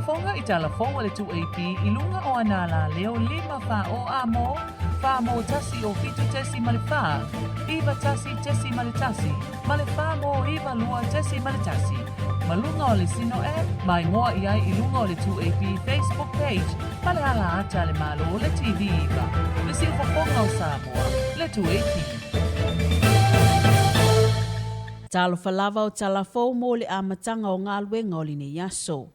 whakafonga I TALAFOU le TUAP I lunga o anala leo 5 fa'o mo tasi o fitu tesi male fa, iwa tasi tesi male tasi, male fa mo iwa lua tesi male tasi. Malunga o le sino mai ngoa iai I lunga o le TUAP Facebook page, male ala ata le malo le TV iwa. Le si whafonga o Samoa, le TUAP. Talofa lava o TALAFOU mo le amatanga o ngā luenga o line ASO.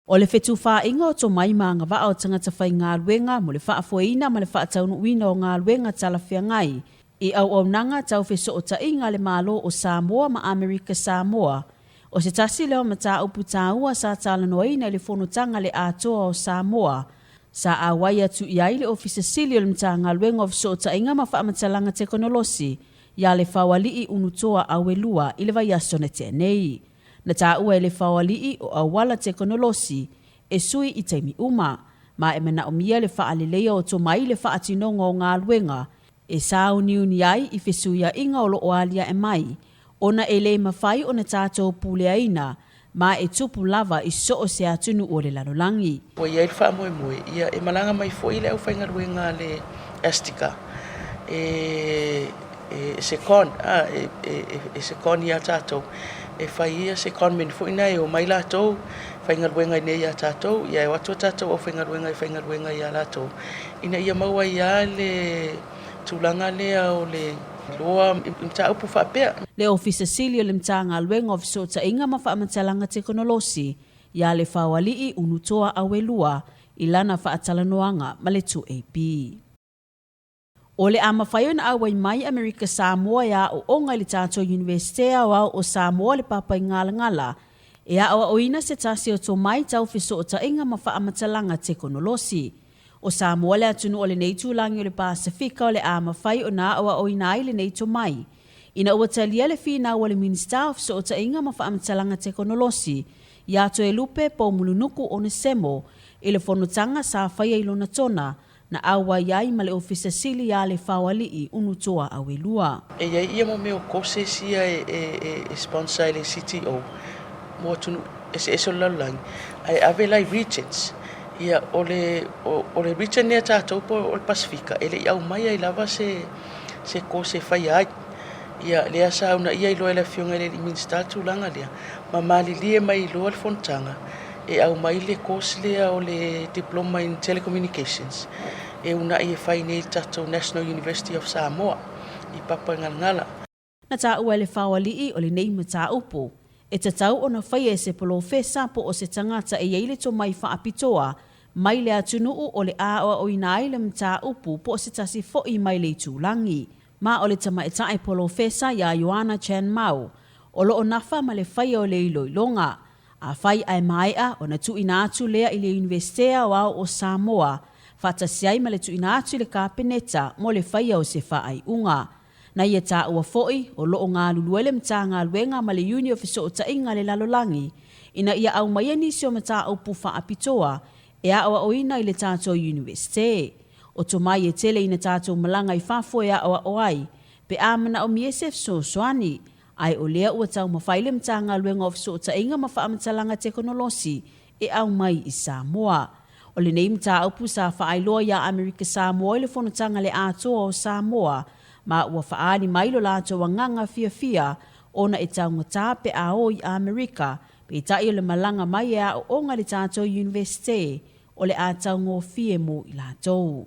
O le fetu whainga o tomai maanga wa o tangata whai ngā luenga mo le whaafoina ma le whaataunuina o ngā luenga talawhia ngai. I Auaunaga tau Feso'otaiga le malo o Samoa ma Amerika Samoa. O se tasi leo mata upu tāua sa talanoina le whonotanga le atoa o Samoa. Sa awai atu iai le ofisa sili o le mta ngā luenga o Fesootaiga ma Fa'amatalaga Tekonolosi. Ya le whawalii unutoa awe LUA I le Vaisigano na tenei. Na tāua e le whawalii o awala teknolosi e sui I teimi uma. Ma e mana o mia le whaalelea o tomai le whaatinonga o ngā luenga. E sao niuni ai I fesuia inga o Olo'o alia'e mai. Ona e le mafai o na tātou puleaina. Ma e tupu lava I so se atunu'u o le lalolangi. O ia I wha moe ia e malanga mai fo I le au whainga ruenga le estika. Sekon ia tātou. E whai ia se konmen fo ina e o mai lātou, whainga ruenga nei a tātou, ia e watu tātou o whainga ruenga ia lātou. Ina ia maua ia le tūlanga lea o le loa mta upu whapea. Le ofisa sili o le mta ngā luenga o Fesootaiga ma Fa'amatalaga Tekonolosi, ia le whawalii unutoa awe LUA, I lana whaatalanoanga ma le TUAP. O le amawhaio na awai mai Amerika Samoa ia o onga le tātou Iunivesite Aoao o Samoa le papai ngala e a oina se tasi o tomai tau Fesootaiga ma Fa'amatalaga Tekonolosi. O Samoa le atunu'u o le nei tūlangi o le Pasefika o le amawhaio na oina ai le nei tomai. Ina ua talia le whina o le Minista o Fesootaiga ma Fa'amatalaga Tekonolosi ia to e lupe po mulunuku o ne semo I le whonotanga sa whaia ilona tona na awa iai ma le ofisa sili ia le whawalii unutoa awe LUA. E iai ia mo meo kose sia e sponsor le CTO. Mo tunu e so lalang. Ai ave lai regions. Ia o le region nea tātou po o le Pasefika. E le iau mai ai lava se kose whai ai. Ia le asa una ia ilo e la fionga le minsta tūlanga lea. Ma mali lie mai ilo le fontanga. E au mai le course lea o le diploma in telecommunications. E una I e whai nei tātou National University of Samoa I papa ngala. Na tāua le whawalii o le nei mata upo. E tatau o na whai e se polofesa po o se tangata e eile to mai whaapitoa. Mai le atunu'u o le aoa o inai le mta upo po o se tasi fo'i mai le tūlangi. Ma o le tamaitae polofesa ia Ioana Chan Mau. O lo o nafa ma le whai o le iloilonga. A whai ai maia o na tu ina atu lea I le Iunivesite Aoao o Samoa. Faatasi ai ma le tu ina atu le kapeneta mo le whai o se whaai unga. Na ia tā ua fo'i o loo ngā lulue le mta ngā luenga ma le uni o Fesootaiga le lalolangi. Ina ia au mai nisi o mata upu whaapitoa e a oa oina I le tātou Iunivesite. O tomai e tele ina tātou malanga I whafo e a oa oai. Pe amana o miesef so soani. Ai o lea ua tau mawhaile mta ngā luenga o Fesootaiga ma Fa'amatalaga Tekonolosi e au mai I Samoa. O le nei mta upu sa whaailoa ia Amerika Samoa I le whonotanga le atoa o Samoa. Ma ua whaani mailo lātou a nganga fia ona e tau ngata pe ao I Amerika. Pe tai o le malanga mai e a o onga le tātou Iunivesite o le a tau ngō fie mo I lātou.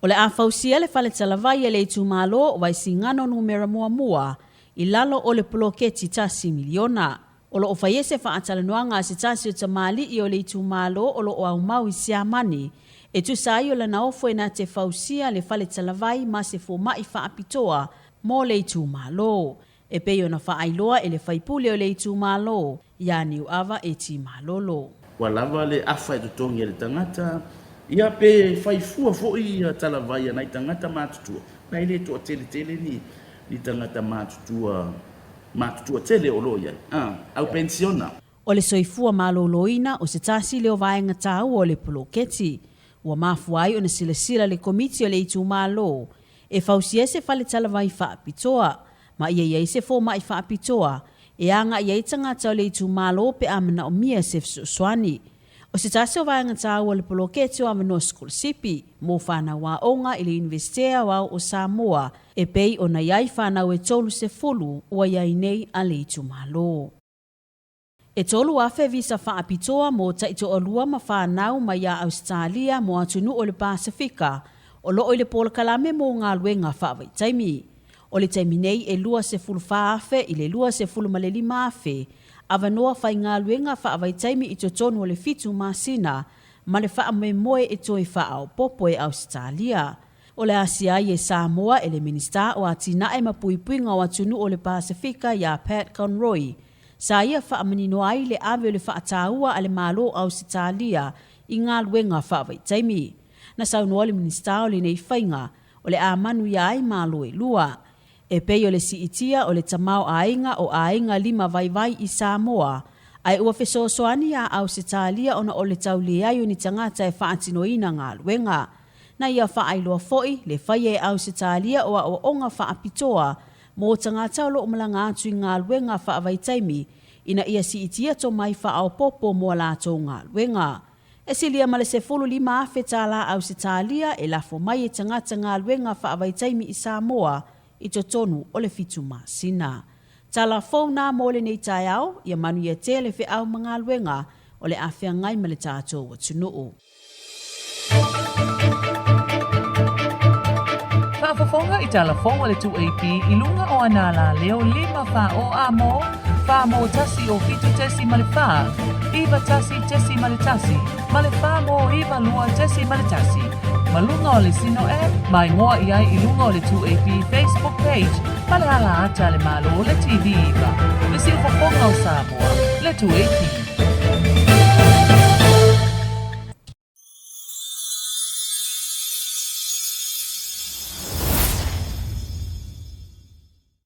O le a fausia le fale talavai e le Itumalo o Vaisigano numera mua I lalo o le poloketi tasi miliona. O lo o faiese whaatalanoanga se tasi o tamali I o le Itumalo o lo o au mau I siamani. E tu sai o la naofo e na te fausia le fale talavai ma se fo mai whaapitoa mo le Itumalo. E pei o na whaailoa e le whaipule o le Itumalo. Ia niu ava e ti malolo. Wa lava le afa e tutongi le tangata. Ia pe whaifua fo I talavai anai tangata mātutua. Nai le toa tele ni tangata mātutua tele o loia. Au pensiona. O le soifua maloloina o se tasi leo vaenga tau o le poloketi. Ua mafuai o na silasila le komiti o le Itumalo. E fausia se fale talavai whaapitoa. Ma ia se fo mai whaapitoa. e anga ia i tangata o le Itumalo pe amana o mia se Feso'otaiga. O se tase o vaenga tāu o le poloketi o amano school sipi, mō whāna waonga i le Iunivesite Aoao o Samoa, e pei o na iai whānau e tolu se fulu ua iai nei a le Itumalo. E tolu afe visa whaapitoa mō taito o lua ma whānau ma ia Australia mō atunu'u o le Pasefika, o loo i le polokalame mō ngā luenga whaavaitaimi. O le taimi nei e lua se fulu whaafe i le lua se fulu ma le lima afe, avanoa whai ngā luenga whaavaitaimi i totonu o le fitu masina, ma le whaamemoe e toi whaao popo e Australia. O le asia'e Samoa e le minista o atinae ma puipuinga o atunu'u o le Pasefika ia Pat Conroy, sa ia whaamanino ai le ave o le whaataua a le malo Australia i ngā luenga whaavaitaimi. Na saunua le minista o le nei whainga o le amanu ia ai malo e LUA. E pei o le siitia o le tamau ainga o ainga lima vaivai i Samoa, ai ua fesoasoani a Australia ona o le taulia ai o ni tangata e whaatinoina ngā luenga. Na ia whaailoa foi le whaie e Australia o a onga whaapitoa mō tangata o lo umalanga atu i ngā luenga whaavaitaimi ina ia siitia tomai whaao popo mō lātou ngā luenga. E silia ma le se fulu lima afe tāla Australia e lafo mai e tangata ngā luenga whaavaitaimi i Samoa i totonu o le fitu masina. TALAFOU nā mō le nei TAEAO, ia manu ia te le whiau mga luenga o le awhia ngai ma le tātou atunu'u. Whaafafonga i TALAFOU le 2AP i lunga o anala leo 5 Fa'aamo, Fa'amatalaga o fitu tesi ma le wha, iwa tasi tesi ma le tasi, ma le whamo iwa lua tesi ma le tasi. Malunga o le sino e, mai ngoa i ai i lunga o le 2AP Facebook page, ma le ala ata le malo le TV iwa. Le silfofonga o Samoa, le 2AP.